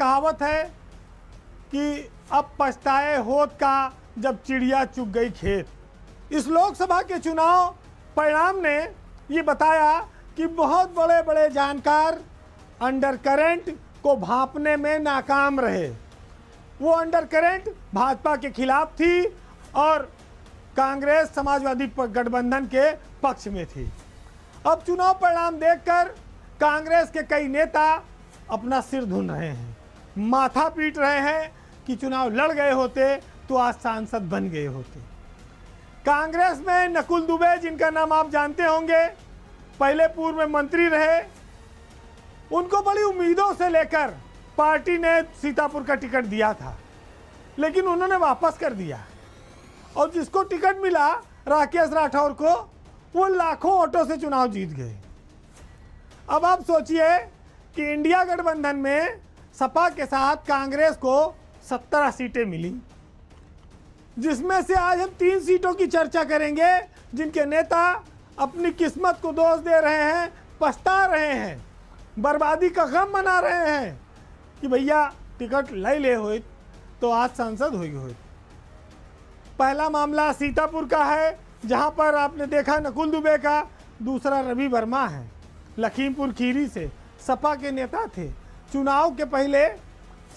कहावत है कि अब पछताए होत का जब चिड़िया चुग गई खेत। इस लोकसभा के चुनाव परिणाम ने ये बताया कि बहुत बड़े बड़े जानकार अंडर करंट को भांपने में नाकाम रहे। वो अंडर करंट भाजपा के खिलाफ थी और कांग्रेस समाजवादी गठबंधन के पक्ष में थी। अब चुनाव परिणाम देखकर कांग्रेस के कई नेता अपना सिर धुन रहे हैं, माथा पीट रहे हैं कि चुनाव लड़ गए होते तो आज सांसद बन गए होते। कांग्रेस में नकुल दुबे, जिनका नाम आप जानते होंगे, पहले पूर्व में मंत्री रहे, उनको बड़ी उम्मीदों से लेकर पार्टी ने सीतापुर का टिकट दिया था, लेकिन उन्होंने वापस कर दिया। और जिसको टिकट मिला राकेश राठौर को, वो लाखों वोटों से चुनाव जीत गए। अब आप सोचिए कि इंडिया गठबंधन में सपा के साथ कांग्रेस को 17 सीटें मिली, जिसमें से आज हम 3 सीटों की चर्चा करेंगे जिनके नेता अपनी किस्मत को दोष दे रहे हैं, पछता रहे हैं, बर्बादी का गम मना रहे हैं कि भैया टिकट ले ले हो तो आज सांसद हो। पहला मामला सीतापुर का है, जहां पर आपने देखा नकुल दुबे का। दूसरा रवि वर्मा है, लखीमपुर खीरी से सपा के नेता थे। चुनाव के पहले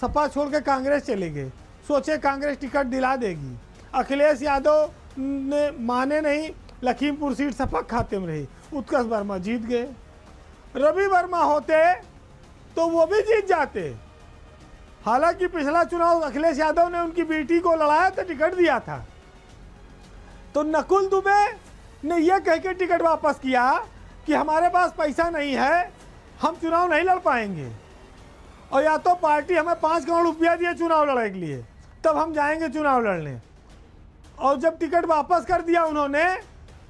सपा छोड़ के कांग्रेस चले गए, सोचे कांग्रेस टिकट दिला देगी। अखिलेश यादव ने माने नहीं, लखीमपुर सीट सपा खाते में रही, उत्कर्ष वर्मा जीत गए। रवि वर्मा होते तो वो भी जीत जाते। हालांकि पिछला चुनाव अखिलेश यादव ने उनकी बेटी को लड़ाया था, टिकट दिया था। तो नकुल दुबे ने यह कह के टिकट वापस किया कि हमारे पास पैसा नहीं है, हम चुनाव नहीं लड़ पाएंगे, और या तो पार्टी हमें 5 करोड़ रुपया दिए चुनाव लड़ने के लिए, तब हम जाएंगे चुनाव लड़ने। और जब टिकट वापस कर दिया उन्होंने,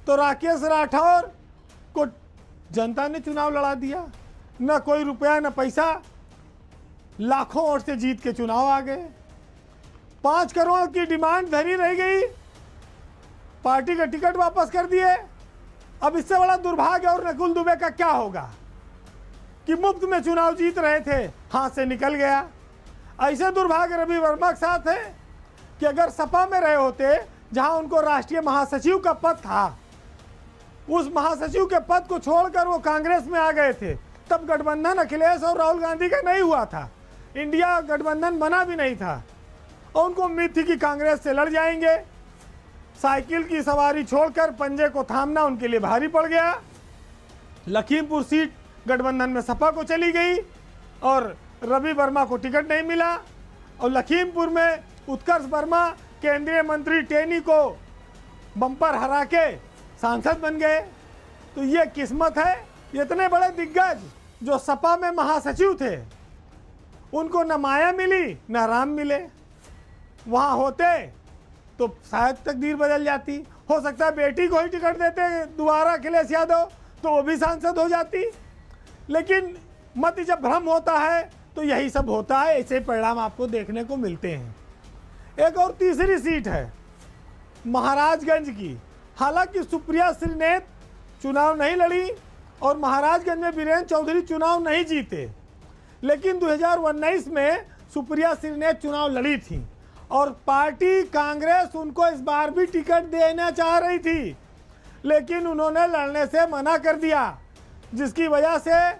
तो राकेश राठौर को जनता ने चुनाव लड़ा दिया। न कोई रुपया न पैसा, लाखों वोट से जीत के चुनाव आ गए। 5 करोड़ की डिमांड धरी रह गई, पार्टी का टिकट वापस कर दिए। अब इससे बड़ा दुर्भाग्य और नकुल दुबे का क्या होगा कि मुफ्त में चुनाव जीत रहे थे, हाथ से निकल गया। ऐसे दुर्भाग्य रवि वर्मा के साथ है कि अगर सपा में रहे होते, जहां उनको राष्ट्रीय महासचिव का पद था, उस महासचिव के पद को छोड़कर वो कांग्रेस में आ गए थे, तब गठबंधन अखिलेश और राहुल गांधी का नहीं हुआ था, इंडिया गठबंधन बना भी नहीं था। और उनको उम्मीद थी कि कांग्रेस से लड़ जाएंगे। साइकिल की सवारी छोड़कर पंजे को थामना उनके लिए भारी पड़ गया। लखीमपुर सीट गठबंधन में सपा को चली गई और रवि वर्मा को टिकट नहीं मिला, और लखीमपुर में उत्कर्ष वर्मा केंद्रीय मंत्री टेनी को बम्पर हरा के सांसद बन गए। तो ये किस्मत है। इतने बड़े दिग्गज जो सपा में महासचिव थे, उनको न माया मिली न राम मिले। वहाँ होते तो शायद तकदीर बदल जाती। हो सकता है बेटी को ही टिकट देते दोबारा अखिलेश यादव, तो वो भी सांसद हो जाती। लेकिन मत जब भ्रम होता है तो यही सब होता है, ऐसे परिणाम आपको देखने को मिलते हैं। एक और तीसरी सीट है महाराजगंज की। हालांकि सुप्रिया श्रीनेत चुनाव नहीं लड़ी और महाराजगंज में वीरेंद्र चौधरी चुनाव नहीं जीते, लेकिन 2019 में सुप्रिया श्रीनेत चुनाव लड़ी थी और पार्टी कांग्रेस उनको इस बार भी टिकट देना चाह रही थी, लेकिन उन्होंने लड़ने से मना कर दिया, जिसकी वजह से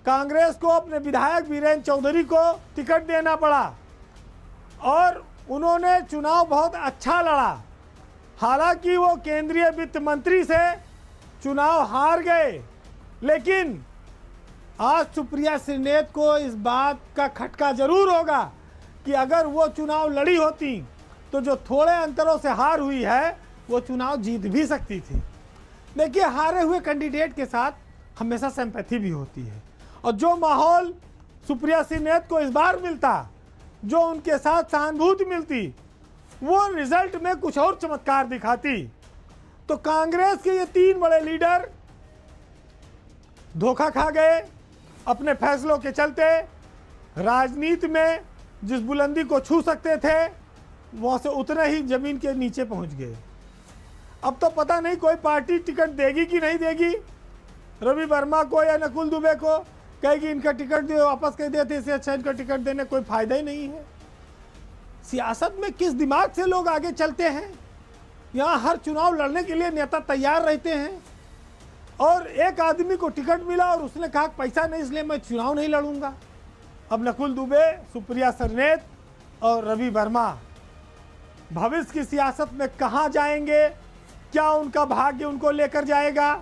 कांग्रेस को अपने विधायक वीरेंद्र चौधरी को टिकट देना पड़ा और उन्होंने चुनाव बहुत अच्छा लड़ा। हालांकि वो केंद्रीय वित्त मंत्री से चुनाव हार गए, लेकिन आज सुप्रिया श्रीनेत को इस बात का खटका जरूर होगा कि अगर वो चुनाव लड़ी होती तो जो थोड़े अंतरों से हार हुई है वो चुनाव जीत भी सकती थी। देखिए, हारे हुए कैंडिडेट के साथ हमेशा सिंपैथी भी होती है, और जो माहौल सुप्रिया श्रीनेत को इस बार मिलता, जो उनके साथ सहानुभूति मिलती, वो रिजल्ट में कुछ और चमत्कार दिखाती। तो कांग्रेस के ये 3 बड़े लीडर धोखा खा गए अपने फैसलों के चलते। राजनीति में जिस बुलंदी को छू सकते थे वहां से उतने ही जमीन के नीचे पहुंच गए। अब तो पता नहीं कोई पार्टी टिकट देगी कि नहीं देगी, रवि वर्मा को या नकुल दुबे को, कहेगी इनका टिकट दे वापस कर देते, इससे अच्छा इनका टिकट देने कोई फायदा ही नहीं है। सियासत में किस दिमाग से लोग आगे चलते हैं। यहाँ हर चुनाव लड़ने के लिए नेता तैयार रहते हैं और एक आदमी को टिकट मिला और उसने कहा पैसा नहीं इसलिए मैं चुनाव नहीं लड़ूंगा। अब नकुल दुबे, सुप्रिया सरनेत और रवि वर्मा भविष्य की सियासत में कहाँ जाएंगे, क्या उनका भाग्य उनको लेकर जाएगा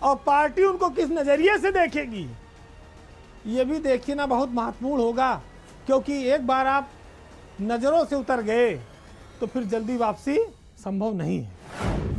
और पार्टी उनको किस नज़रिए से देखेगी, ये भी देखना बहुत महत्वपूर्ण होगा। क्योंकि एक बार आप नज़रों से उतर गए तो फिर जल्दी वापसी संभव नहीं है।